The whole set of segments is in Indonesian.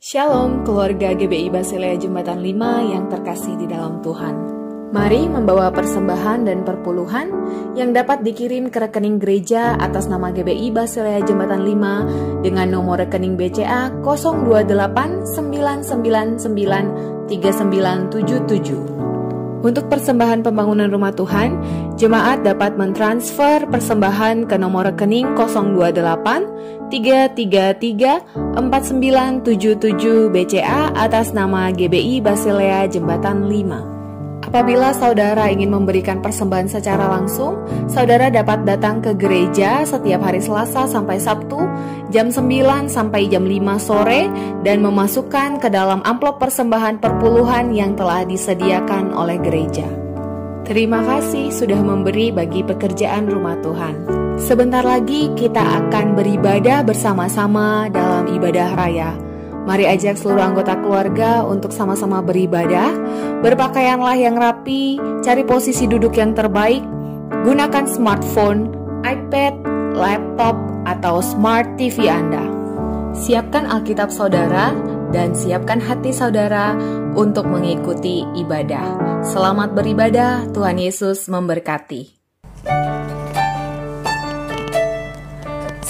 Shalom keluarga GBI Basilea Jembatan 5 yang terkasih di dalam Tuhan. Mari membawa persembahan dan perpuluhan yang dapat dikirim ke rekening gereja atas nama GBI Basilea Jembatan 5 dengan nomor rekening BCA 02899993977. Untuk persembahan pembangunan rumah Tuhan, jemaat dapat mentransfer persembahan ke nomor rekening 028 333 4977 BCA atas nama GBI Basilea Jembatan 5. Apabila saudara ingin memberikan persembahan secara langsung, saudara dapat datang ke gereja setiap hari Selasa sampai Sabtu, jam 9 sampai jam 5 sore, dan memasukkan ke dalam amplop persembahan perpuluhan yang telah disediakan oleh gereja. Terima kasih sudah memberi bagi pekerjaan rumah Tuhan. Sebentar lagi kita akan beribadah bersama-sama dalam ibadah raya. Mari ajak seluruh anggota keluarga untuk sama-sama beribadah. Berpakaianlah yang rapi, cari posisi duduk yang terbaik, gunakan smartphone, iPad, laptop, atau smart TV Anda. Siapkan Alkitab saudara dan siapkan hati saudara untuk mengikuti ibadah. Selamat beribadah, Tuhan Yesus memberkati.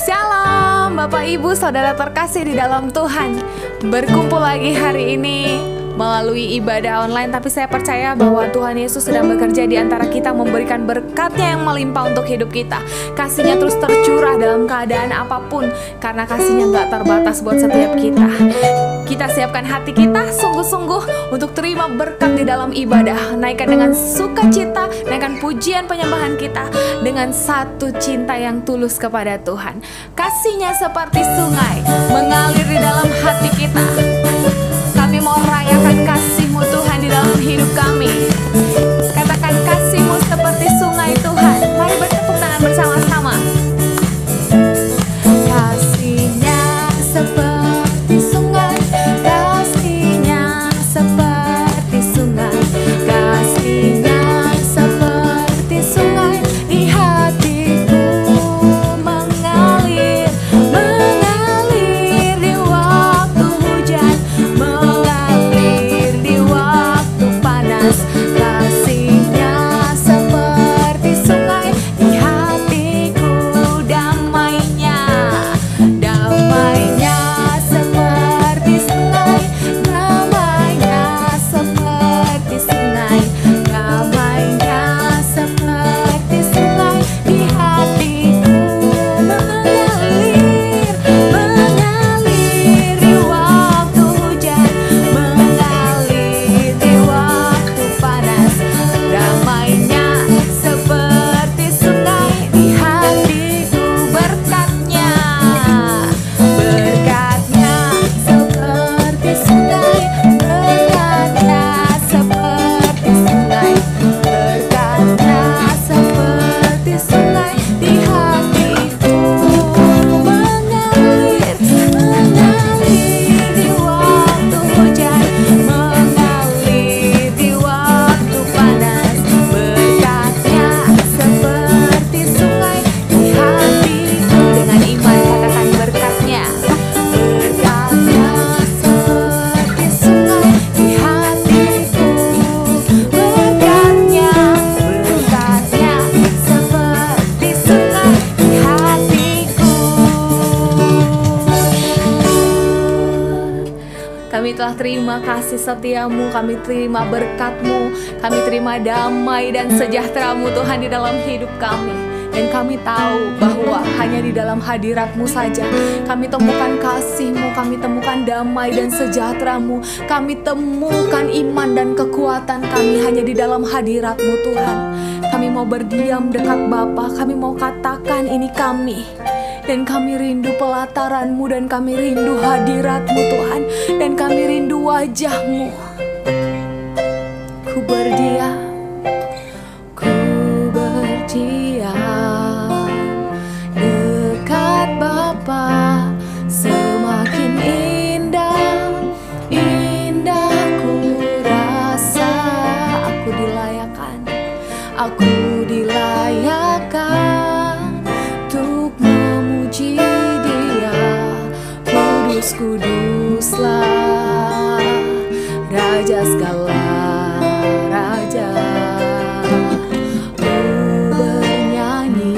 Shalom Bapak Ibu Saudara terkasih di dalam Tuhan. Berkumpul lagi hari ini melalui ibadah online, tapi saya percaya bahwa Tuhan Yesus sedang bekerja di antara kita, memberikan berkat-Nya yang melimpah untuk hidup kita. Kasih-Nya terus tercurah dalam keadaan apapun, karena kasih-Nya gak terbatas buat setiap kita. Kita siapkan hati kita sungguh-sungguh untuk terima berkat di dalam ibadah. Naikkan dengan sukacita, naikkan pujian penyembahan kita dengan satu cinta yang tulus kepada Tuhan. Kasih-Nya seperti sungai mengalir di dalam hati kita. Kami mau rayakan kasih-Mu Tuhan di dalam hidup kami. Katakan kasih-Mu seperti sungai Tuhan. Mari bertepuk tangan bersama-sama. Kasih-Nya seperti sungai, kasih-Nya seperti sungai, kasih-Nya seperti sungai di hatiku mengalir, mengalir di waktu hujan, mengalir di waktu panas. Kasih-Nya seperti sungai di hatiku, damainya, damainya seperti sungai, damainya seperti sungai, damainya seperti sungai di hatiku, mengalir, mengalir di waktu hujan, mengalir di waktu panas. Damainya seperti sungai di hatiku, berkat-Nya, berkat-Nya seperti sungai, berkat-Nya seperti sungai, berkat-Nya seperti sungai di hatiku, mengalir, mengalir di waktu hujan, mengalir di waktu panas. Berkat-Nya seperti sungai di hatiku. Dengan iman katakan berkat-Nya, berkat-Nya seperti sungai di hatiku, berkat-Nya, berkat-Nya seperti sungai di hatiku. Kami telah terima kasih setia-Mu, kami terima berkat-Mu, kami terima damai dan sejahtera-Mu Tuhan di dalam hidup kami. Dan kami tahu bahwa hanya di dalam hadirat-Mu saja kami temukan kasih-Mu, kami temukan damai dan sejahtera-Mu, kami temukan iman dan kekuatan kami hanya di dalam hadirat-Mu Tuhan. Kami mau berdiam dekat Bapa, kami mau katakan ini kami. Dan kami rindu pelataran-Mu, dan kami rindu hadirat-Mu Tuhan, dan kami rindu wajah-Mu. Ku berdiam, ku berdiam dekat Bapa, semakin indah, indah ku rasa. Aku dilayakan, aku dilayakan untuk memuji Dia. Kudus, kuduslah Raja segala raja. Ku bernyanyi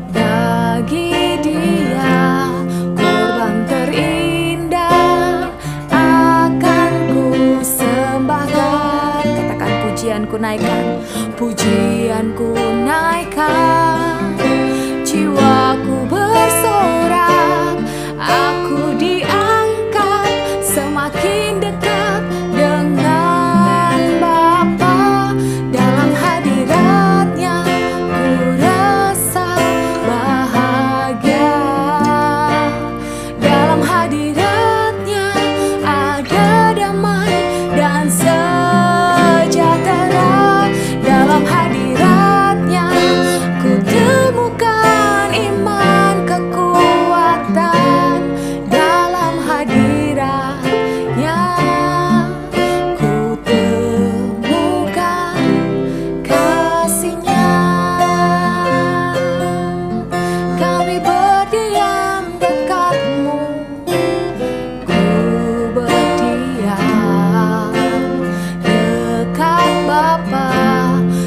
bagi Dia, korban terindah akan ku sembahkan. Katakan pujianku naikkan, pujianku naikkan. Jiwaku bersorak, aku diangkat, semakin dekat dengan Bapa. Dalam hadiratnya ku rasa bahagia. Dalam hadiratnya ada damai dan sejahtera. Dalam hadiratnya ku temukan iman kekuatan. Dalam hadiratnya ku temukan kasih-Nya. Kami berdiam dekat-Mu, ku berdiam dekat Bapa.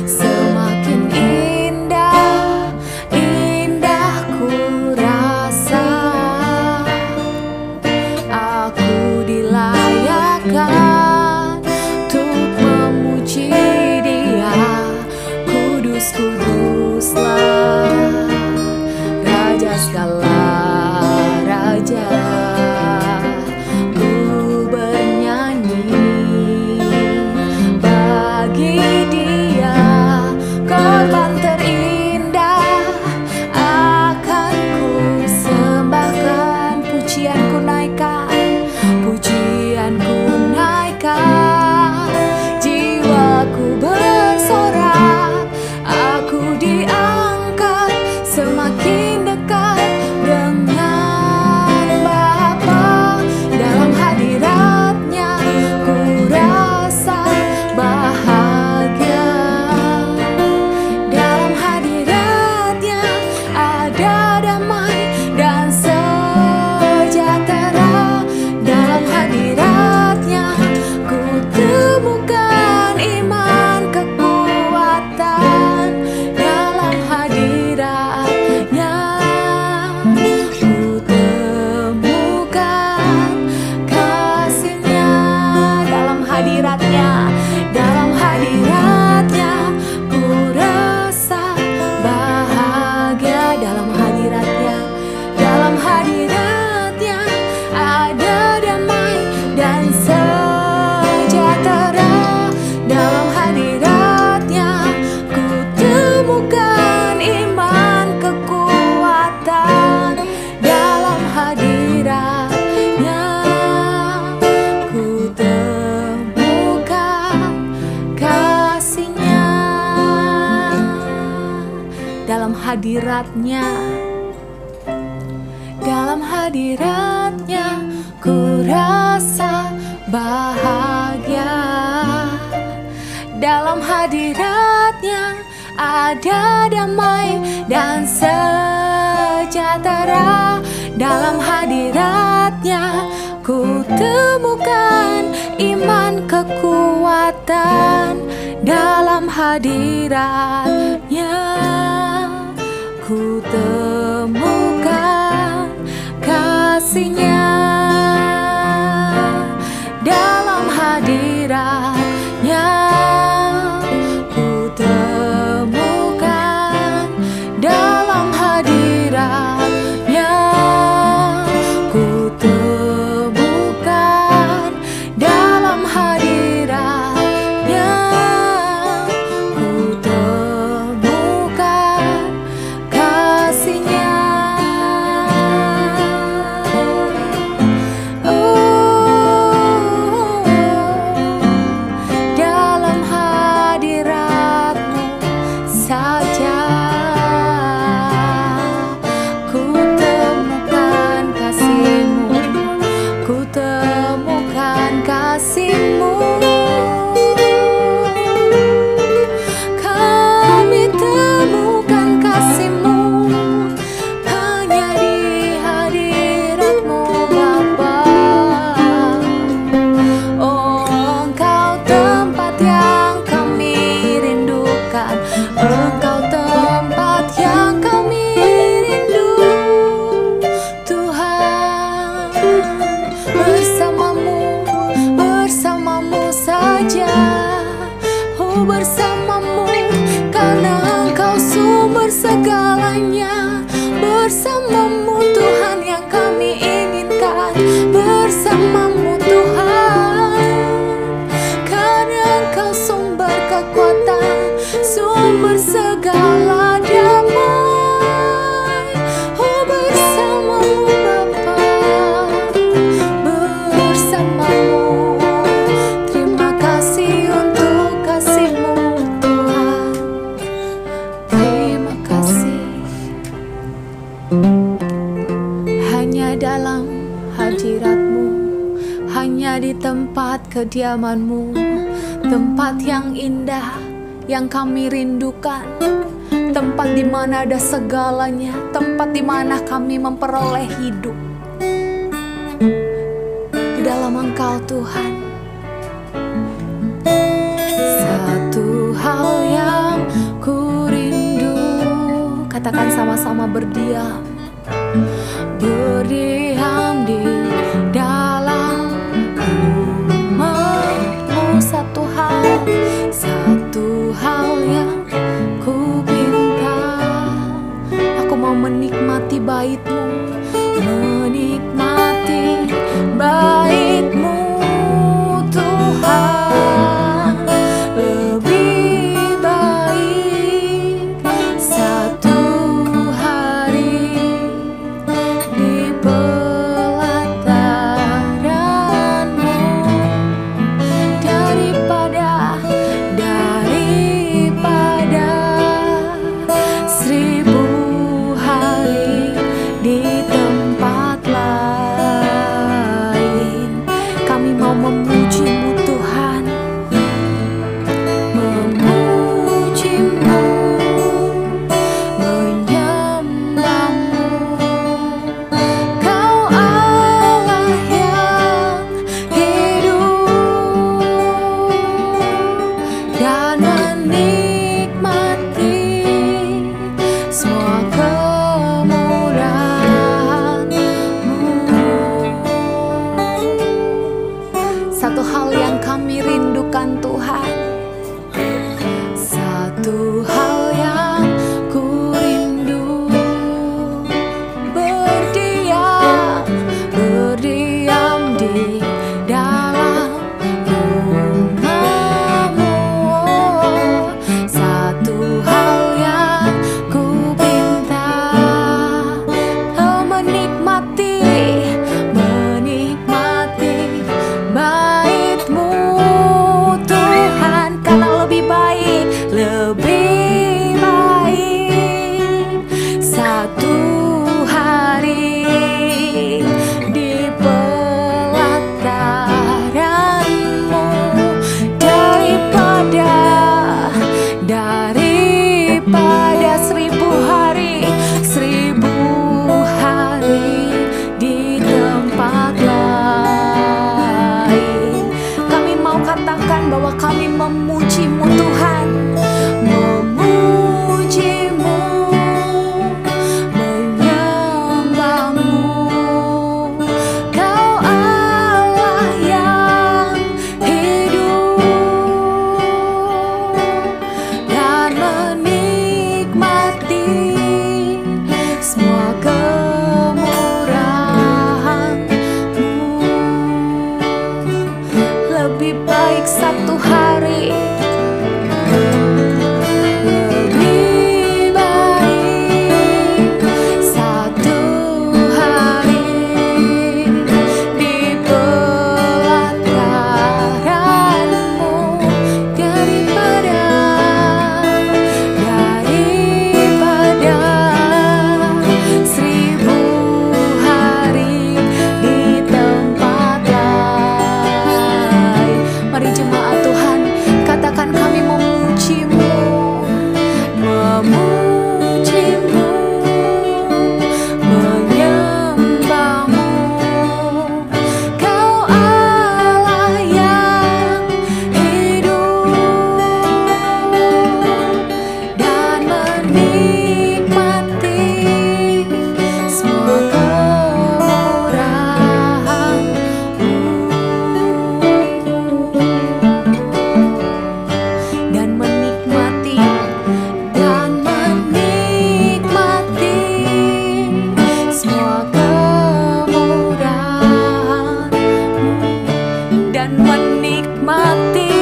Semakin indah, indah ku rasa. Aku dilayakkan untuk memuji Dia. Kudus, kuduslah Raja segala raja. Ku bernyanyi bagi Dia, korban terindah akan ku sembahkan. Pujianku naikkan, pujianku naikkan. Jiwaku bersorak, aku diangkat, semakin dekat dengan Bapa. Dalam hadiratnya ku rasa bahagia. Dalam hadiratnya ada damai dan sejahtera. Dalam hadiratnya ku temukan iman kekuatan. Dalam hadiratnya ku temukan kasih-Nya. Dalam hadiratnya, dalam hadiratnya ku rasa bahagia. Dalam hadiratnya, dalam hadiratnya ada damai dan sejahtera. Dalam hadiratnya ku temukan iman kekuatan. Dalam hadiratnya ku temukan kasih-Nya. Dalam hadiratnya, dalam hadiratnya ku rasa bahagia. Dalam hadiratnya ada damai dan sejahtera. Dalam hadiratnya ku temukan iman kekuatan. Dalam hadiratnya ku temukan kasih-Nya. Dalam hadiratnya ku temukan. Dalam hadiratnya ku temukan. Dalam hadiratnya ku temukan kasih-Nya. hanya di tempat kediaman-Mu, tempat yang indah yang kami rindukan, tempat di mana ada segalanya, tempat di mana kami memperoleh hidup di dalam Engkau Tuhan. Satu hal yang ku rindu, katakan sama-sama, berdiam di dalam rumah-Mu. Satu hal yang ku pinta, aku mau menikmati bait-Mu, menikmati bait-Mu Tuhan. Lebih baik satu hari di pelataran-Mu daripada 1000 hari di tempat lain. Kami mau memuji-Mu Tuhan, memuji-Mu, menyembah-Mu. Kau Allah yang hidup dan menikmati semua kemurahan-Mu. Satu hal yang kami rindukan Tuhan, satu hal yang ku rindu, berdiam di dalam rumah-Mu. Satu hal yang ku pinta, menikmati bait-Mu Tuhan. Karena lebih baik satu hari di pelataran-Mu daripada 1000 hari di tempat lain. Kami mau katakan bahwa kami memuji-Mu Tuhan, memuji-Mu, menyembah-Mu. Kau Allah yang hidup dan menikmati semua kemurahan-Mu. Lebih baik satu hari, lebih baik satu hari di pelataran-Mu daripada 1000 hari di tempat lain. Mari jemaat Tuhan, katakan kami memuji-Mu, memuji-Mu, menyembah-Mu. Kau Allah yang hidup dan menikmati semua kemurahan-Mu. Dan menikmati semua kemurahan-Mu. Dan menikmati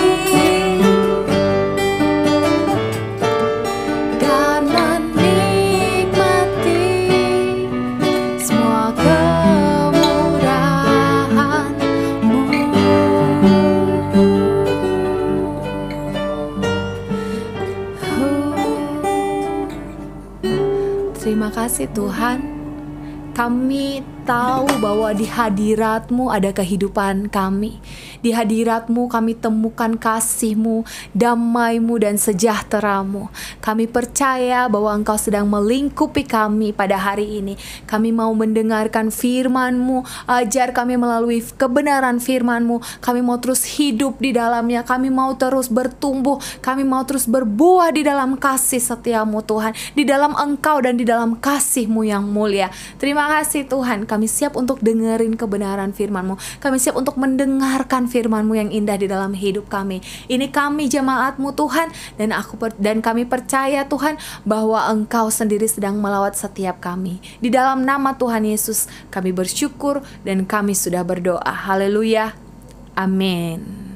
semua kemurahan-Mu. Terima kasih Tuhan, kami tahu bahwa di hadirat-Mu ada kehidupan kami. Di hadirat-Mu kami temukan kasih-Mu, damai-Mu, dan sejahtera-Mu. Kami percaya bahwa Engkau sedang melingkupi kami pada hari ini. Kami mau mendengarkan firman-Mu. Ajar kami melalui kebenaran firman-Mu. Kami mau terus hidup di dalamnya. Kami mau terus bertumbuh. Kami mau terus berbuah di dalam kasih setia-Mu Tuhan. Di dalam Engkau dan di dalam kasih-Mu yang mulia. Terima kasih Tuhan. Kami siap untuk dengerin kebenaran firman-Mu. Kami siap untuk mendengarkan firman-Mu yang indah di dalam hidup kami. Ini kami jemaat-Mu Tuhan, dan kami percaya Tuhan bahwa Engkau sendiri sedang melawat setiap kami. Di dalam nama Tuhan Yesus kami bersyukur dan kami sudah berdoa. Haleluya. Amin.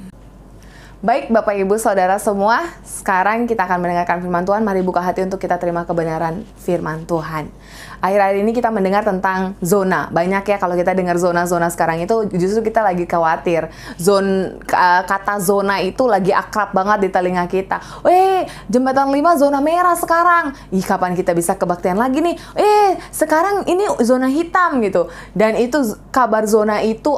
Baik Bapak Ibu Saudara semua, sekarang kita akan mendengarkan firman Tuhan. Mari buka hati untuk kita terima kebenaran firman Tuhan. Akhir-akhir ini kita mendengar tentang zona. Banyak ya kalau kita dengar zona-zona sekarang itu justru kita lagi khawatir. Kata zona itu lagi akrab banget di telinga kita. Jembatan 5 zona merah sekarang. Kapan kita bisa kebaktian lagi nih? Sekarang ini zona hitam gitu. Dan itu kabar zona itu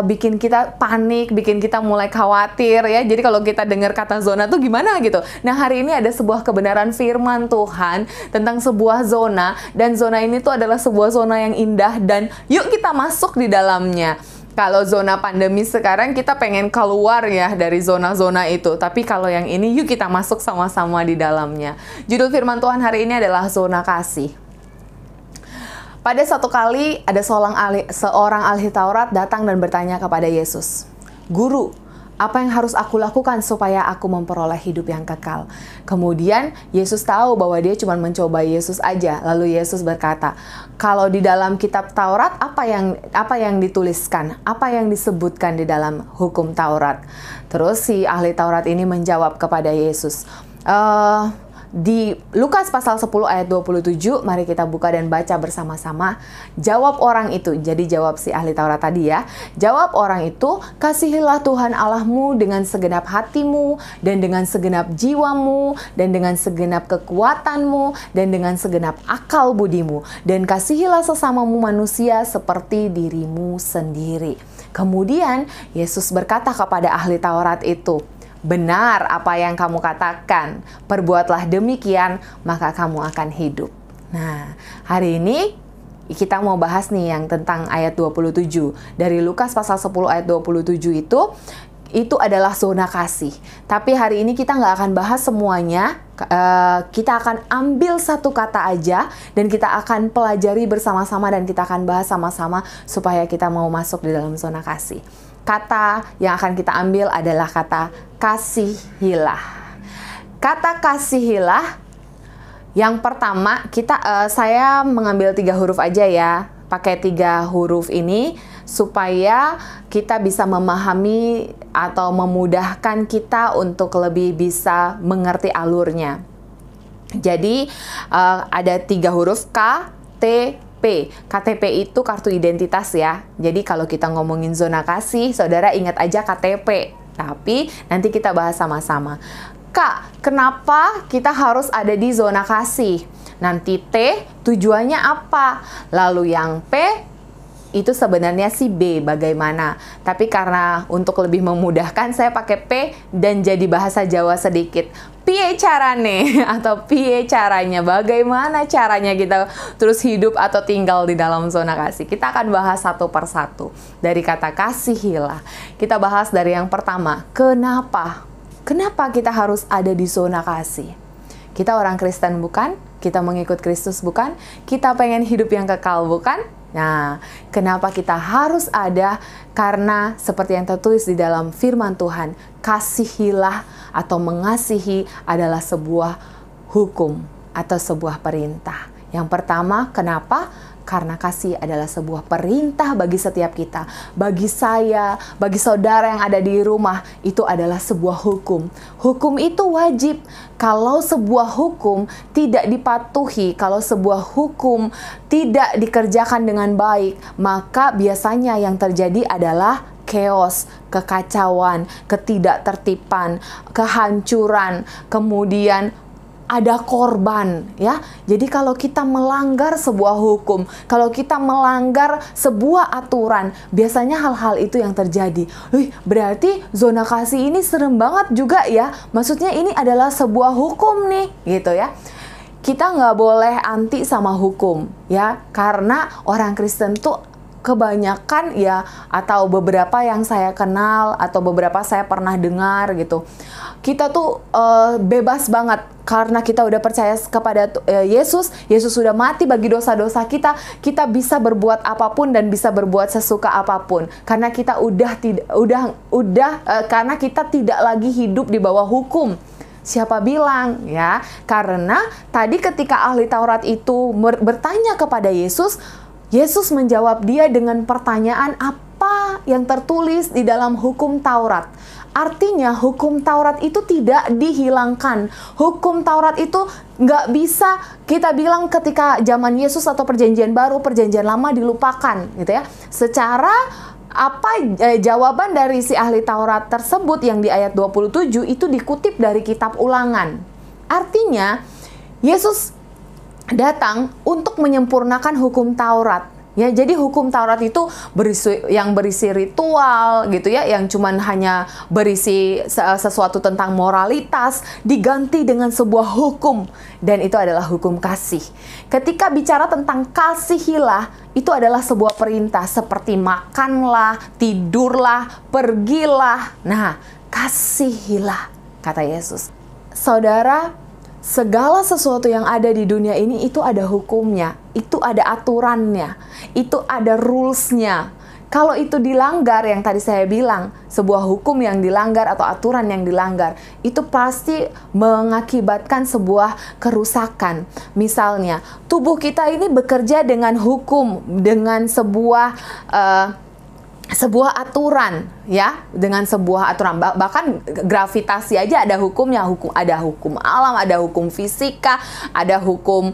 bikin kita panik, bikin kita mulai khawatir ya. Jadi kalau kita dengar kata zona tuh gimana gitu. Nah, hari ini ada sebuah kebenaran firman Tuhan tentang sebuah zona, dan zona ini tuh adalah sebuah zona yang indah, dan yuk kita masuk di dalamnya. Kalau zona pandemi sekarang kita pengen keluar ya dari zona-zona itu, tapi kalau yang ini yuk kita masuk sama-sama di dalamnya. Judul firman Tuhan hari ini adalah zona kasih. Pada suatu kali ada seorang ahli Taurat datang dan bertanya kepada Yesus, "Guru, apa yang harus aku lakukan supaya aku memperoleh hidup yang kekal?" Kemudian Yesus tahu bahwa dia cuma mencoba Yesus aja. Lalu Yesus berkata, "Kalau di dalam kitab Taurat apa yang dituliskan? Apa yang disebutkan di dalam hukum Taurat?" Terus si ahli Taurat ini menjawab kepada Yesus, di Lukas pasal 10 ayat 27, mari kita buka dan baca bersama-sama. Jawab orang itu, jadi jawab si ahli Taurat tadi ya. Jawab orang itu, "Kasihilah Tuhan Allahmu dengan segenap hatimu, dan dengan segenap jiwamu, dan dengan segenap kekuatanmu, dan dengan segenap akal budimu. Dan kasihilah sesamamu manusia seperti dirimu sendiri." Kemudian Yesus berkata kepada ahli Taurat itu, "Benar apa yang kamu katakan, perbuatlah demikian, maka kamu akan hidup." Nah, hari ini kita mau bahas nih yang tentang ayat 27. Dari Lukas pasal 10 ayat 27 itu adalah zona kasih. Tapi hari ini kita nggak akan bahas semuanya, kita akan ambil satu kata aja, dan kita akan pelajari bersama-sama, dan kita akan bahas sama-sama supaya kita mau masuk di dalam zona kasih. Kata yang akan kita ambil adalah kata kasihilah. Kata kasihilah, yang pertama saya mengambil 3 huruf aja ya. Pakai 3 huruf ini supaya kita bisa memahami atau memudahkan kita untuk lebih bisa mengerti alurnya. Jadi ada 3 huruf K, T, P. KTP itu kartu identitas ya. Jadi kalau kita ngomongin zona kasih, saudara ingat aja KTP. Tapi nanti kita bahas sama-sama. K, kenapa kita harus ada di zona kasih? Nanti T, tujuannya apa? Lalu yang P, itu sebenarnya si B, bagaimana? Tapi karena untuk lebih memudahkan, saya pakai P dan jadi bahasa Jawa sedikit. Piye carane atau piye caranya, bagaimana caranya kita terus hidup atau tinggal di dalam zona kasih. Kita akan bahas satu persatu. Dari kata kasihilah, kita bahas dari yang pertama, kenapa? Kenapa kita harus ada di zona kasih? Kita orang Kristen bukan? Kita mengikut Kristus bukan? Kita pengen hidup yang kekal bukan? Nah, kenapa kita harus ada? Karena seperti yang tertulis di dalam firman Tuhan, kasihilah atau mengasihi adalah sebuah hukum atau sebuah perintah. Yang pertama, kenapa? Karena kasih adalah sebuah perintah bagi setiap kita. Bagi saya, bagi saudara yang ada di rumah, itu adalah sebuah hukum. Hukum itu wajib. Kalau sebuah hukum tidak dipatuhi, kalau sebuah hukum tidak dikerjakan dengan baik, maka biasanya yang terjadi adalah chaos, kekacauan, ketidaktertiban, kehancuran, kemudian ada korban, ya. Jadi kalau kita melanggar sebuah hukum, kalau kita melanggar sebuah aturan, biasanya hal-hal itu yang terjadi. Berarti zona kasih ini serem banget juga ya. Maksudnya ini adalah sebuah hukum nih, gitu ya. Kita nggak boleh anti sama hukum, ya. Karena orang Kristen tuh kebanyakan ya, atau beberapa yang saya kenal atau beberapa saya pernah dengar gitu, kita tuh bebas banget karena kita udah percaya kepada Yesus. Yesus sudah mati bagi dosa-dosa kita. Kita bisa berbuat apapun dan bisa berbuat sesuka apapun karena kita karena kita tidak lagi hidup di bawah hukum. Siapa bilang ya? Karena tadi ketika ahli Taurat itu bertanya kepada Yesus, Yesus menjawab dia dengan pertanyaan apa yang tertulis di dalam hukum Taurat. Artinya hukum Taurat itu tidak dihilangkan. Hukum Taurat itu nggak bisa kita bilang ketika zaman Yesus atau perjanjian baru, perjanjian lama dilupakan gitu ya. Secara jawaban dari si ahli Taurat tersebut yang di ayat 27 itu dikutip dari kitab Ulangan. Artinya Yesus datang untuk menyempurnakan hukum Taurat. Ya, jadi hukum Taurat itu berisi ritual gitu ya, yang cuman hanya berisi sesuatu tentang moralitas, diganti dengan sebuah hukum, dan itu adalah hukum kasih. Ketika bicara tentang kasihilah, itu adalah sebuah perintah seperti makanlah, tidurlah, pergilah. Nah, kasihilah, kata Yesus. Saudara, segala sesuatu yang ada di dunia ini itu ada hukumnya, itu ada aturannya, itu ada rules-nya. Kalau itu dilanggar, yang tadi saya bilang, sebuah hukum yang dilanggar atau aturan yang dilanggar, itu pasti mengakibatkan sebuah kerusakan. Misalnya, tubuh kita ini bekerja dengan hukum, dengan sebuah aturan, ya, dengan sebuah aturan. Bahkan gravitasi aja ada hukumnya, ada hukum alam, ada hukum fisika, ada hukum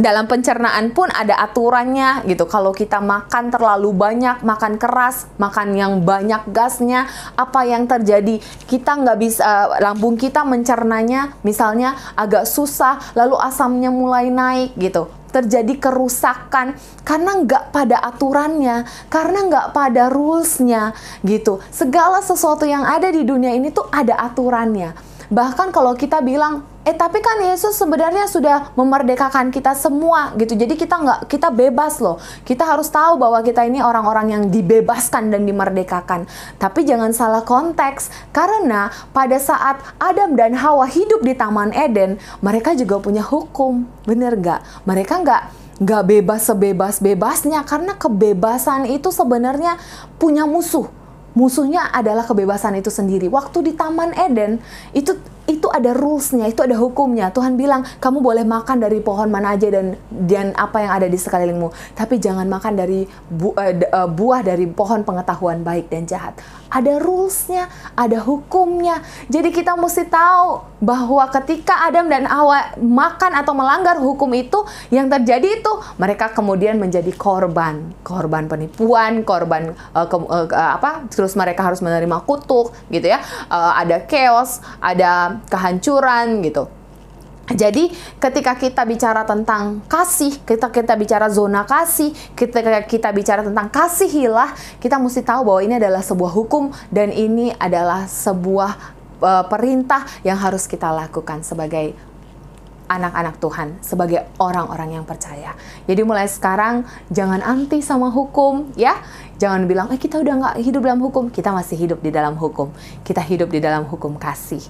dalam pencernaan pun ada aturannya gitu. Kalau kita makan terlalu banyak, makan keras, makan yang banyak gasnya, apa yang terjadi? Kita nggak bisa, lambung kita mencernanya misalnya agak susah, lalu asamnya mulai naik gitu. Terjadi kerusakan karena nggak pada aturannya, karena nggak pada rules-nya gitu. Segala sesuatu yang ada di dunia ini tuh ada aturannya. Bahkan kalau kita bilang, tapi kan Yesus sebenarnya sudah memerdekakan kita semua gitu. Jadi kita bebas loh. Kita harus tahu bahwa kita ini orang-orang yang dibebaskan dan dimerdekakan. Tapi jangan salah konteks, karena pada saat Adam dan Hawa hidup di Taman Eden, mereka juga punya hukum. Bener nggak? Mereka nggak bebas sebebas-bebasnya, karena kebebasan itu sebenarnya punya musuh. Musuhnya adalah kebebasan itu sendiri. Waktu di Taman Eden, itu ada rules-nya, itu ada hukumnya. Tuhan bilang, kamu boleh makan dari pohon mana aja dan apa yang ada di sekelilingmu. Tapi jangan makan dari buah dari pohon pengetahuan baik dan jahat. Ada rules-nya, ada hukumnya. Jadi kita mesti tahu bahwa ketika Adam dan Hawa makan atau melanggar hukum itu, yang terjadi itu mereka kemudian menjadi korban penipuan, korban terus mereka harus menerima kutuk gitu ya. Ada chaos, ada kehancuran gitu. Jadi ketika kita bicara tentang kasih, kita bicara zona kasih, kita bicara tentang kasihilah, kita mesti tahu bahwa ini adalah sebuah hukum dan ini adalah sebuah perintah yang harus kita lakukan sebagai anak-anak Tuhan, sebagai orang-orang yang percaya. Jadi mulai sekarang jangan anti sama hukum, ya. Jangan bilang, kita udah nggak hidup dalam hukum. Kita masih hidup di dalam hukum. Kita hidup di dalam hukum kasih.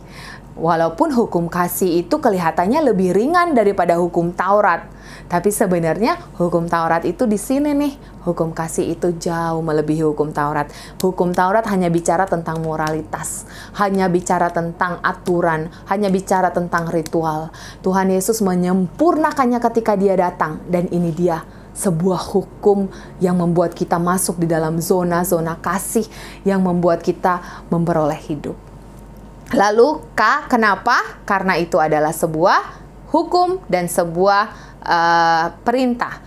Walaupun hukum kasih itu kelihatannya lebih ringan daripada hukum Taurat, tapi sebenarnya hukum Taurat itu di sini nih. Hukum kasih itu jauh melebihi hukum Taurat. Hukum Taurat hanya bicara tentang moralitas, hanya bicara tentang aturan, hanya bicara tentang ritual. Tuhan Yesus menyempurnakannya ketika Dia datang, dan ini dia sebuah hukum yang membuat kita masuk di dalam zona-zona kasih yang membuat kita memperoleh hidup. Lalu kenapa? Karena itu adalah sebuah hukum dan sebuah perintah.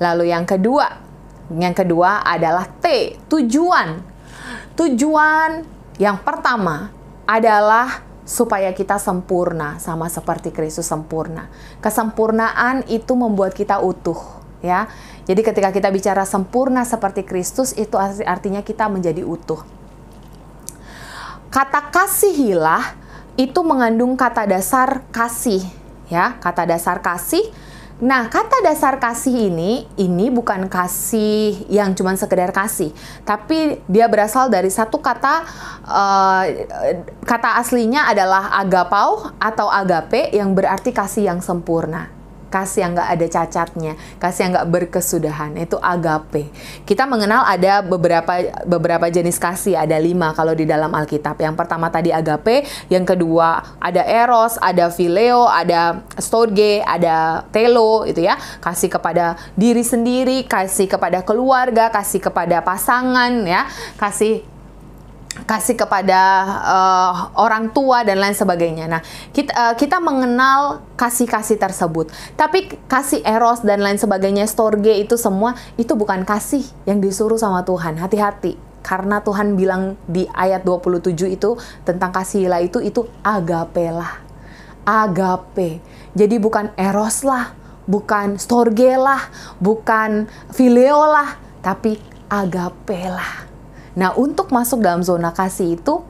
Lalu yang kedua adalah tujuan. Tujuan yang pertama adalah supaya kita sempurna, sama seperti Kristus sempurna. Kesempurnaan itu membuat kita utuh, ya. Jadi ketika kita bicara sempurna seperti Kristus, itu artinya kita menjadi utuh. Kata kasihilah itu mengandung kata dasar kasih, ya, kata dasar kasih. Nah, kata dasar kasih ini bukan kasih yang cuma sekedar kasih, tapi dia berasal dari satu kata, kata aslinya adalah agapau atau agape, yang berarti kasih yang sempurna. Kasih yang nggak ada cacatnya, kasih yang nggak berkesudahan, itu agape. Kita mengenal ada beberapa jenis kasih, ada 5 kalau di dalam Alkitab. Yang pertama tadi agape, yang kedua ada eros, ada phileo, ada storge, ada telo, itu ya. Kasih kepada diri sendiri, kasih kepada keluarga, kasih kepada pasangan, ya, kasih kepada orang tua dan lain sebagainya. Nah, kita mengenal kasih-kasih tersebut. Tapi kasih eros dan lain sebagainya, storge, itu semua itu bukan kasih yang disuruh sama Tuhan. Hati-hati. Karena Tuhan bilang di ayat 27 itu tentang kasihilah itu agape lah. Agape. Jadi bukan eros lah, bukan storge lah, bukan phileo lah, tapi agape lah. Nah, untuk masuk dalam zona kasih itu,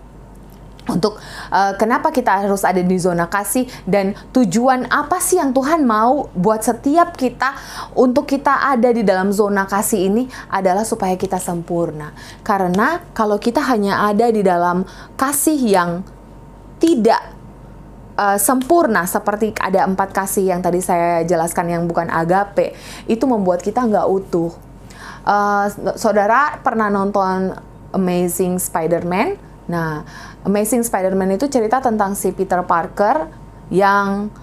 kenapa kita harus ada di zona kasih, dan tujuan apa sih yang Tuhan mau buat setiap kita untuk kita ada di dalam zona kasih ini, adalah supaya kita sempurna. Karena kalau kita hanya ada di dalam kasih yang tidak sempurna, seperti ada 4 kasih yang tadi saya jelaskan yang bukan agape, itu membuat kita nggak utuh. Saudara pernah nonton Amazing Spider-Man? Nah, Amazing Spider-Man itu cerita tentang si Peter Parker yang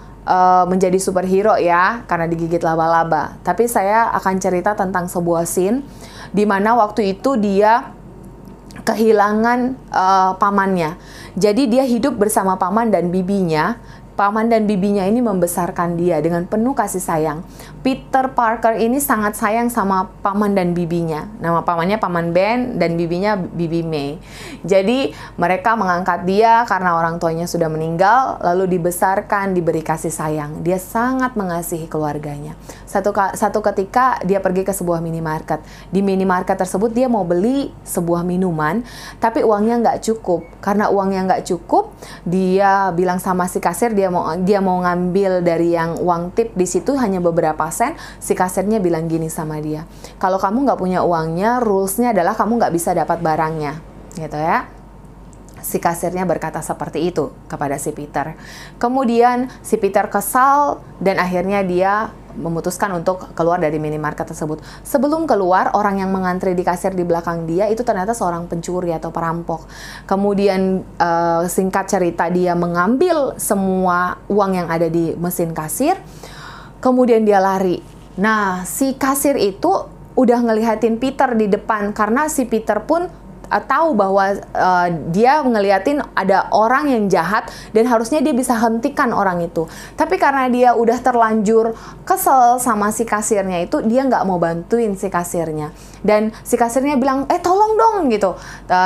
menjadi superhero, ya, karena digigit laba-laba. Tapi saya akan cerita tentang sebuah scene di mana waktu itu dia kehilangan pamannya. Jadi dia hidup bersama paman dan bibinya. Paman dan bibinya ini membesarkan dia dengan penuh kasih sayang. Peter Parker ini sangat sayang sama paman dan bibinya. Nama pamannya Paman Ben dan bibinya Bibi May. Jadi mereka mengangkat dia karena orang tuanya sudah meninggal, lalu dibesarkan, diberi kasih sayang. Dia sangat mengasihi keluarganya. Satu ketika dia pergi ke sebuah minimarket. Di minimarket tersebut dia mau beli sebuah minuman, tapi uangnya nggak cukup. Karena uangnya nggak cukup, dia bilang sama si kasir dia mau ngambil dari yang uang tip di situ hanya beberapa sen. Si kasirnya bilang gini sama dia, kalau kamu nggak punya uangnya, rulesnya adalah kamu nggak bisa dapat barangnya, gitu ya. Si kasirnya berkata seperti itu kepada si Peter. Kemudian si Peter kesal dan akhirnya dia memutuskan untuk keluar dari minimarket tersebut. Sebelum keluar, orang yang mengantri di kasir di belakang dia itu ternyata seorang pencuri atau perampok. Kemudian singkat cerita, dia mengambil semua uang yang ada di mesin kasir. Kemudian dia lari. Nah, si kasir itu udah ngelihatin Peter di depan, karena si Peter pun tahu bahwa dia ngeliatin ada orang yang jahat dan harusnya dia bisa hentikan orang itu. Tapi karena dia udah terlanjur kesel sama si kasirnya itu, dia nggak mau bantuin si kasirnya. Dan si kasirnya bilang, tolong dong, gitu.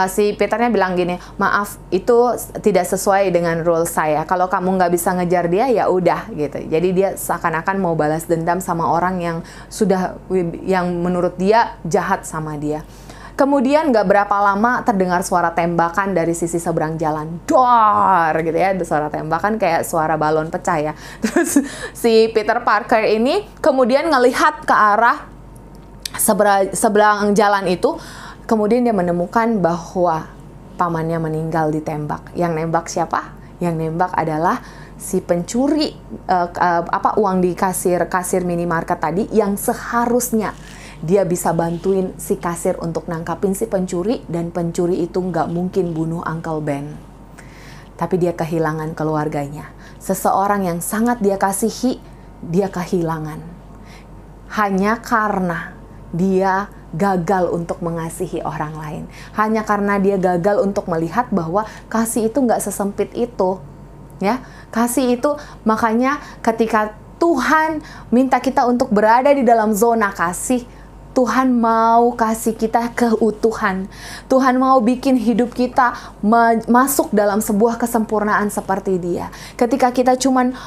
Si Peternya bilang gini, maaf, itu tidak sesuai dengan rule saya. Kalau kamu nggak bisa ngejar dia, ya udah, gitu. Jadi dia seakan-akan mau balas dendam sama orang yang menurut dia jahat sama dia. Kemudian gak berapa lama terdengar suara tembakan dari sisi seberang jalan. Dor, gitu ya. Suara tembakan kayak suara balon pecah ya. Terus si Peter Parker ini kemudian ngelihat ke arah seberang jalan itu. Kemudian dia menemukan bahwa pamannya meninggal ditembak. Yang nembak siapa? Yang nembak adalah si pencuri uang di kasir minimarket tadi, yang seharusnya dia bisa bantuin si kasir untuk nangkapin si pencuri, dan pencuri itu nggak mungkin bunuh Uncle Ben. Tapi dia kehilangan keluarganya. Seseorang yang sangat dia kasihi, dia kehilangan. Hanya karena dia gagal untuk mengasihi orang lain. Hanya karena dia gagal untuk melihat bahwa kasih itu nggak sesempit itu. Ya, kasih itu, makanya ketika Tuhan minta kita untuk berada di dalam zona kasih, Tuhan mau kasih kita keutuhan. Tuhan mau bikin hidup kita masuk dalam sebuah kesempurnaan seperti Dia. Ketika kita cuman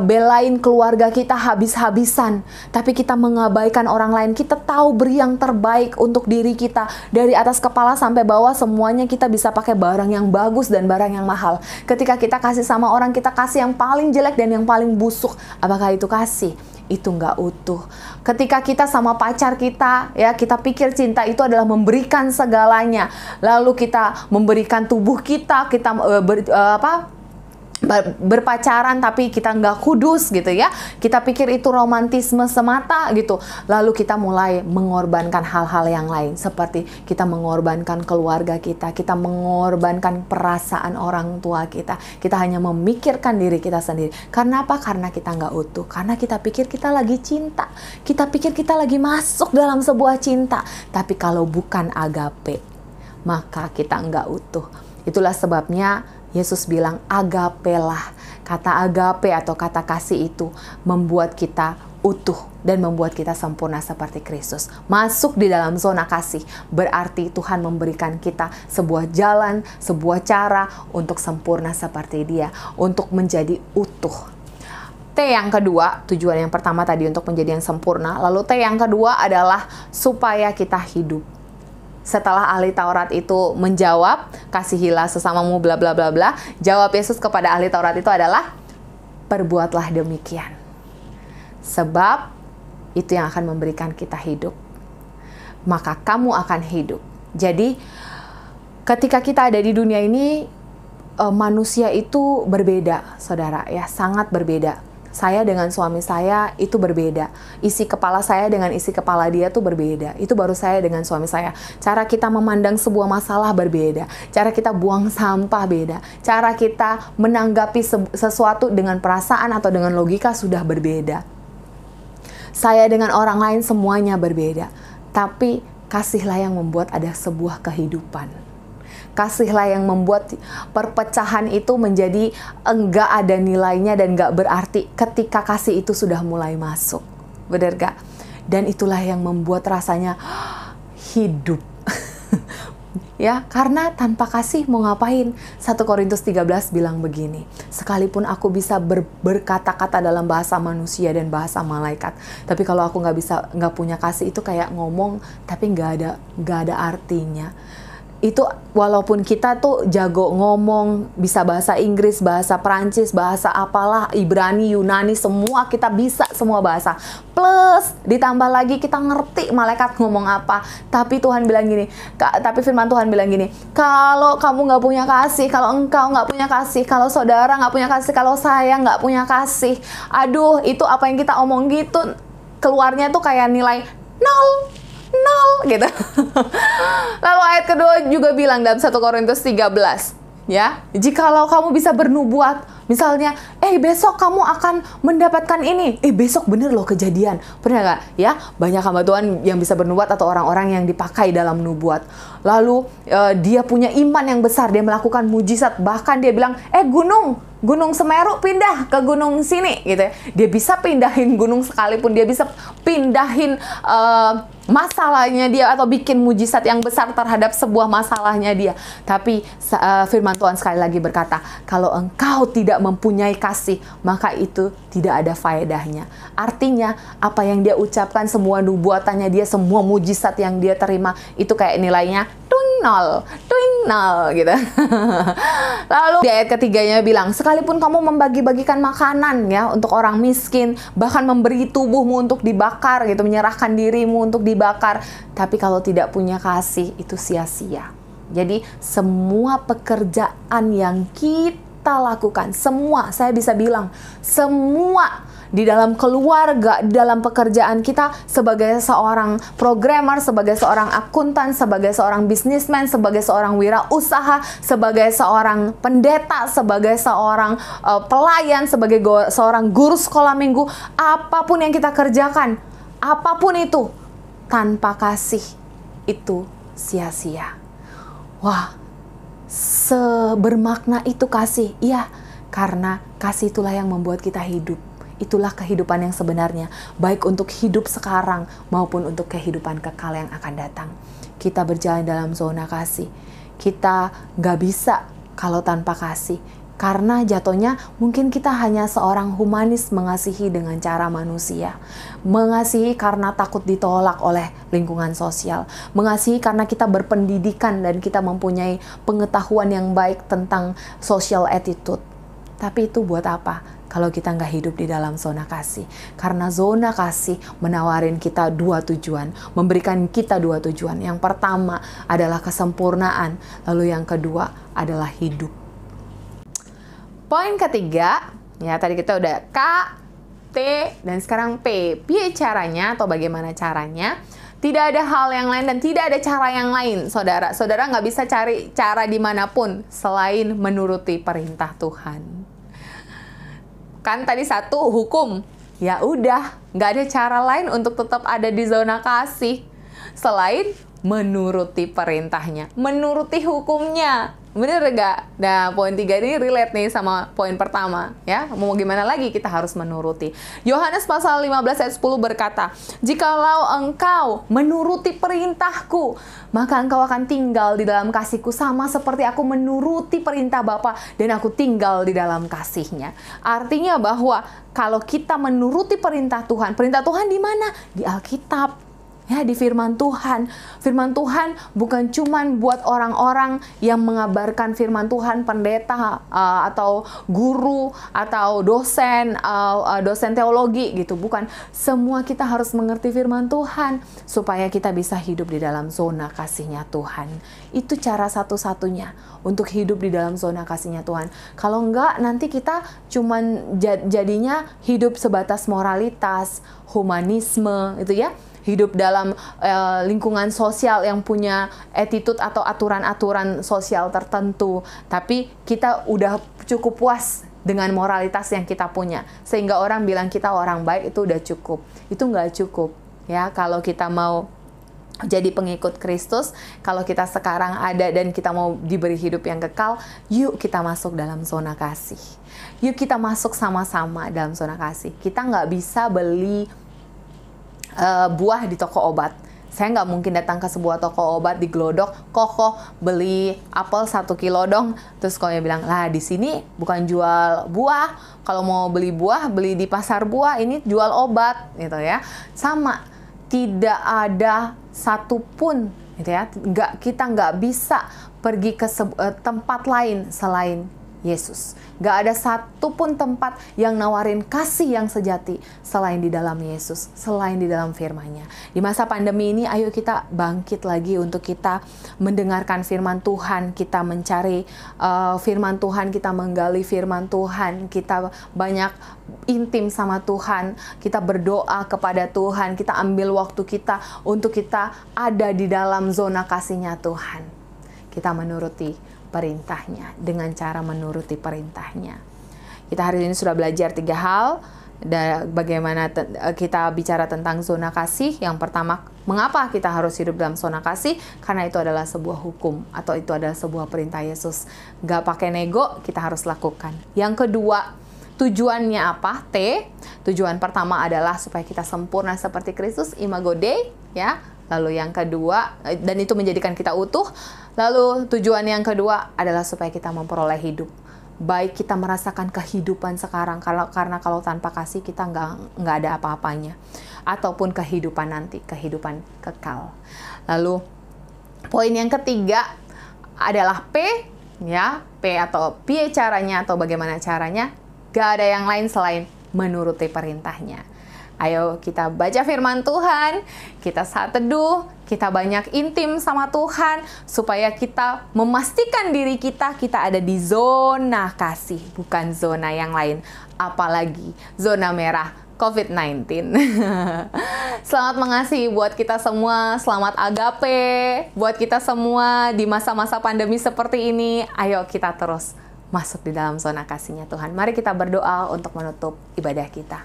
belain keluarga kita habis-habisan, tapi kita mengabaikan orang lain, kita tahu beri yang terbaik untuk diri kita. Dari atas kepala sampai bawah semuanya kita bisa pakai barang yang bagus dan barang yang mahal. Ketika kita kasih sama orang, kita kasih yang paling jelek dan yang paling busuk. Apakah itu kasih? Itu nggak utuh. Ketika kita sama pacar kita, ya, kita pikir cinta itu adalah memberikan segalanya. Lalu kita memberikan tubuh kita, berpacaran tapi kita nggak kudus gitu ya. Kita pikir itu romantisme semata gitu. Lalu kita mulai mengorbankan hal-hal yang lain, seperti kita mengorbankan keluarga kita mengorbankan perasaan orang tua kita hanya memikirkan diri kita sendiri. Karena apa? Karena kita nggak utuh. Karena kita pikir kita lagi cinta, kita pikir kita lagi masuk dalam sebuah cinta. Tapi kalau bukan agape, maka kita nggak utuh. Itulah sebabnya Yesus bilang agape lah. Kata agape atau kata kasih itu membuat kita utuh dan membuat kita sempurna seperti Kristus. Masuk di dalam zona kasih berarti Tuhan memberikan kita sebuah jalan, sebuah cara untuk sempurna seperti Dia, untuk menjadi utuh. T yang kedua, tujuan yang pertama tadi untuk menjadi yang sempurna. Lalu T yang kedua adalah supaya kita hidup. Setelah ahli Taurat itu menjawab, kasihilah sesamamu bla bla bla bla, jawab Yesus kepada ahli Taurat itu adalah, perbuatlah demikian. Sebab itu yang akan memberikan kita hidup. Maka kamu akan hidup. Jadi ketika kita ada di dunia ini, manusia itu berbeda, saudara, ya, sangat berbeda. Saya dengan suami saya itu berbeda. Isi kepala saya dengan isi kepala dia tuh berbeda. Itu baru saya dengan suami saya. Cara kita memandang sebuah masalah berbeda. Cara kita buang sampah beda. Cara kita menanggapi sesuatu dengan perasaan atau dengan logika sudah berbeda. Saya dengan orang lain semuanya berbeda. Tapi kasihlah yang membuat ada sebuah kehidupan. Kasihlah yang membuat perpecahan itu menjadi enggak ada nilainya dan enggak berarti ketika kasih itu sudah mulai masuk. Benar gak? Dan itulah yang membuat rasanya hidup. Ya, karena tanpa kasih mau ngapain? 1 Korintus 13 bilang begini, sekalipun aku bisa berkata-kata dalam bahasa manusia dan bahasa malaikat, tapi kalau aku nggak punya kasih, itu kayak ngomong tapi nggak ada artinya. Itu walaupun kita tuh jago ngomong, bisa bahasa Inggris, bahasa Prancis, bahasa apalah, Ibrani, Yunani, semua kita bisa, semua bahasa. Plus ditambah lagi kita ngerti malaikat ngomong apa. Tapi Tuhan bilang gini, tapi firman Tuhan bilang gini, kalau kamu nggak punya kasih, kalau engkau nggak punya kasih, kalau saudara nggak punya kasih, kalau saya nggak punya kasih, aduh, itu apa yang kita omong gitu, keluarnya tuh kayak nilai 0 gitu. Lalu ayat kedua juga bilang dalam 1 Korintus 13, ya, jikalau kamu bisa bernubuat, misalnya, besok kamu akan mendapatkan ini, besok bener loh kejadian, pernah gak? Ya, banyak hamba Tuhan yang bisa bernubuat atau orang-orang yang dipakai dalam nubuat. Lalu dia punya iman yang besar, dia melakukan mujizat, bahkan dia bilang, Gunung Semeru pindah ke gunung sini gitu ya. Dia bisa pindahin gunung sekalipun, dia bisa pindahin masalahnya dia atau bikin mujizat yang besar terhadap sebuah masalahnya dia. Tapi firman Tuhan sekali lagi berkata, kalau engkau tidak mempunyai kasih, maka itu tidak ada faedahnya. Artinya apa yang dia ucapkan, semua nubuatannya dia, semua mujizat yang dia terima, itu kayak nilainya nol gitu. Lalu di ayat ketiganya bilang, sekalipun kamu membagi-bagikan makanan ya untuk orang miskin, bahkan memberi tubuhmu untuk dibakar gitu, menyerahkan dirimu untuk dibakar, tapi kalau tidak punya kasih, itu sia-sia. Jadi semua pekerjaan yang kita lakukan, semua, saya bisa bilang, semua di dalam keluarga, di dalam pekerjaan kita, sebagai seorang programmer, sebagai seorang akuntan, sebagai seorang bisnismen, sebagai seorang wirausaha, sebagai seorang pendeta, sebagai seorang pelayan, sebagai seorang guru sekolah minggu, apapun yang kita kerjakan, apapun itu, tanpa kasih, itu sia-sia. Wah, sebermakna itu kasih. Iya, karena kasih itulah yang membuat kita hidup. itulah kehidupan yang sebenarnya, baik untuk hidup sekarang maupun untuk kehidupan kekal yang akan datang. Kita berjalan dalam zona kasih. Kita gak bisa kalau tanpa kasih. Karena jatuhnya mungkin kita hanya seorang humanis mengasihi dengan cara manusia. Mengasihi karena takut ditolak oleh lingkungan sosial. Mengasihi karena kita berpendidikan dan kita mempunyai pengetahuan yang baik tentang social attitude. Tapi itu buat apa? Kalau kita nggak hidup di dalam zona kasih. Karena zona kasih menawarin kita dua tujuan. Memberikan kita dua tujuan. Yang pertama adalah kesempurnaan. Lalu yang kedua adalah hidup. Poin ketiga, ya tadi kita udah K, T, dan sekarang P. Piye caranya atau bagaimana caranya? Tidak ada hal yang lain dan tidak ada cara yang lain, saudara. Saudara nggak bisa cari cara dimanapun selain menuruti perintah Tuhan. Kan tadi satu, hukum. Ya udah, nggak ada cara lain untuk tetap ada di zona kasih selain menuruti perintahnya, menuruti hukumnya. Bener gak? Nah, poin 3 ini relate nih sama poin pertama, ya. Mau gimana lagi, kita harus menuruti. Yohanes pasal 15 ayat 10 berkata, "Jikalau engkau menuruti perintahku, maka engkau akan tinggal di dalam kasihku sama seperti aku menuruti perintah Bapa dan aku tinggal di dalam kasihnya." Artinya bahwa kalau kita menuruti perintah Tuhan di mana? Di Alkitab. Ya, di firman Tuhan. Firman Tuhan bukan cuman buat orang-orang yang mengabarkan firman Tuhan, pendeta atau guru atau dosen teologi gitu, bukan. Semua kita harus mengerti firman Tuhan supaya kita bisa hidup di dalam zona kasihnya Tuhan. Itu cara satu-satunya untuk hidup di dalam zona kasihnya Tuhan. Kalau enggak, nanti kita cuman jadinya hidup sebatas moralitas, humanisme, itu ya. Hidup dalam lingkungan sosial yang punya attitude atau aturan-aturan sosial tertentu. Tapi kita udah cukup puas dengan moralitas yang kita punya. Sehingga orang bilang kita orang baik, itu udah cukup. Itu nggak cukup. Ya, kalau kita mau jadi pengikut Kristus, kalau kita sekarang ada dan kita mau diberi hidup yang kekal, yuk kita masuk dalam zona kasih. Yuk kita masuk sama-sama dalam zona kasih. Kita nggak bisa beli buah di toko obat. Saya nggak mungkin datang ke sebuah toko obat di Glodok, kok beli apel 1 kilo dong. Terus kalau dia bilang, lah di sini bukan jual buah. Kalau mau beli buah, beli di pasar buah. Ini jual obat, gitu ya. Sama, tidak ada satupun, gitu ya. Kita nggak bisa pergi ke tempat lain selain Yesus. Gak ada satupun tempat yang nawarin kasih yang sejati selain di dalam Yesus, selain di dalam firman-Nya. Di masa pandemi ini, ayo kita bangkit lagi untuk kita mendengarkan firman Tuhan, kita mencari firman Tuhan, kita menggali firman Tuhan, kita banyak intim sama Tuhan, kita berdoa kepada Tuhan, kita ambil waktu kita untuk kita ada di dalam zona kasih-Nya Tuhan. Kita menuruti perintahnya, dengan cara menuruti perintahnya. Kita hari ini sudah belajar 3 hal, bagaimana kita bicara tentang zona kasih. Yang pertama, mengapa kita harus hidup dalam zona kasih? Karena itu adalah sebuah hukum, atau itu adalah sebuah perintah Yesus. Gak pakai nego, kita harus lakukan. Yang kedua, tujuannya apa? T. Tujuan pertama adalah supaya kita sempurna seperti Kristus, imago Dei, ya. Lalu yang kedua, dan itu menjadikan kita utuh. Lalu tujuan yang kedua adalah supaya kita memperoleh hidup. Baik kita merasakan kehidupan sekarang, karena kalau tanpa kasih kita nggak ada apa-apanya. Ataupun kehidupan nanti, kehidupan kekal. Lalu poin yang ketiga adalah P, ya. P atau piye caranya atau bagaimana caranya. Gak ada yang lain selain menuruti perintahnya. Ayo kita baca firman Tuhan, kita saat teduh, kita banyak intim sama Tuhan, supaya kita memastikan diri kita ada di zona kasih, bukan zona yang lain. Apalagi zona merah COVID-19. Selamat mengasihi buat kita semua, selamat agape buat kita semua di masa-masa pandemi seperti ini. Ayo kita terus masuk di dalam zona kasih-Nya Tuhan. Mari kita berdoa untuk menutup ibadah kita.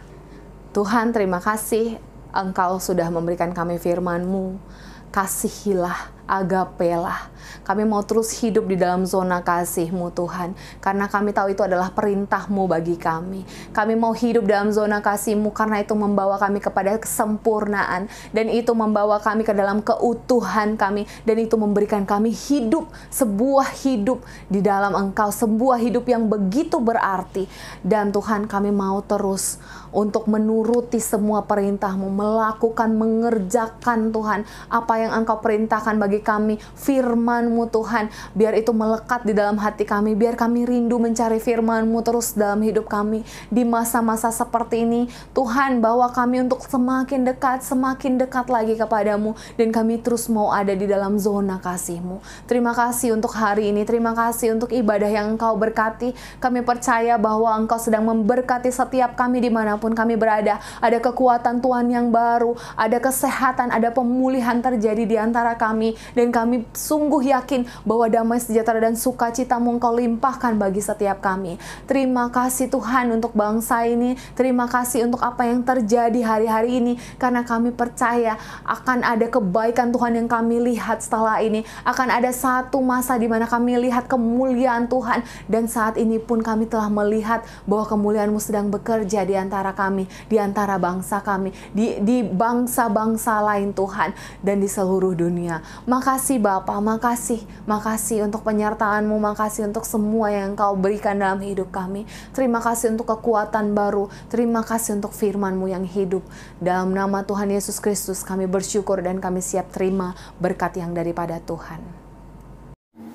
Tuhan, terima kasih Engkau sudah memberikan kami firman-Mu. Kasihilah agapelah. Kami mau terus hidup di dalam zona kasih-Mu Tuhan, karena kami tahu itu adalah perintah-Mu bagi kami. Kami mau hidup dalam zona kasih-Mu karena itu membawa kami kepada kesempurnaan, dan itu membawa kami ke dalam keutuhan kami, dan itu memberikan kami hidup, sebuah hidup di dalam Engkau, sebuah hidup yang begitu berarti. Dan Tuhan, kami mau terus untuk menuruti semua perintah-Mu, melakukan, mengerjakan Tuhan apa yang Engkau perintahkan bagi kami, firman-Mu Tuhan, biar itu melekat di dalam hati kami, biar kami rindu mencari firman-Mu terus dalam hidup kami di masa-masa seperti ini. Tuhan, bawa kami untuk semakin dekat lagi kepadamu, dan kami terus mau ada di dalam zona kasih-Mu. Terima kasih untuk hari ini, terima kasih untuk ibadah yang Engkau berkati. Kami percaya bahwa Engkau sedang memberkati setiap kami dimanapun kami berada. Ada kekuatan Tuhan yang baru, ada kesehatan, ada pemulihan terjadi di antara kami, dan kami sungguh yakin bahwa damai sejahtera dan sukacita-Mu Engkau limpahkan bagi setiap kami. Terima kasih Tuhan untuk bangsa ini, terima kasih untuk apa yang terjadi hari-hari ini, karena kami percaya akan ada kebaikan Tuhan yang kami lihat setelah ini. Akan ada satu masa di mana kami lihat kemuliaan Tuhan, dan saat ini pun kami telah melihat bahwa kemuliaan-Mu sedang bekerja di antara kami, di antara bangsa kami, di bangsa-bangsa lain Tuhan, dan di seluruh dunia. Makasih Bapa, makasih untuk penyertaan-Mu, makasih untuk semua yang Engkau berikan dalam hidup kami. Terima kasih untuk kekuatan baru, terima kasih untuk firman-Mu yang hidup. Dalam nama Tuhan Yesus Kristus kami bersyukur dan kami siap terima berkat yang daripada Tuhan.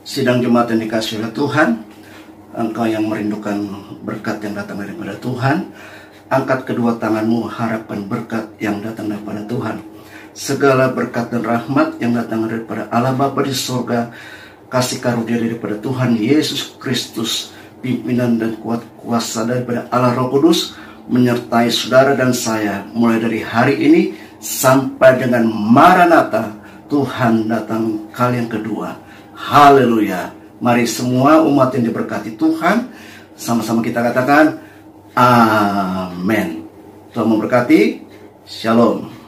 Sidang jemaat yang dikasihi oleh Tuhan, engkau yang merindukan berkat yang datang daripada Tuhan, angkat kedua tanganmu, harapkan berkat yang datang daripada Tuhan. Segala berkat dan rahmat yang datang daripada Allah Bapa di surga, kasih karunia daripada Tuhan Yesus Kristus, pimpinan dan kuasa daripada Allah Roh Kudus, menyertai saudara dan saya mulai dari hari ini sampai dengan Maranatha, Tuhan datang kali yang kedua. Haleluya. Mari semua umat yang diberkati Tuhan, sama-sama kita katakan amin. Tuhan memberkati. Shalom.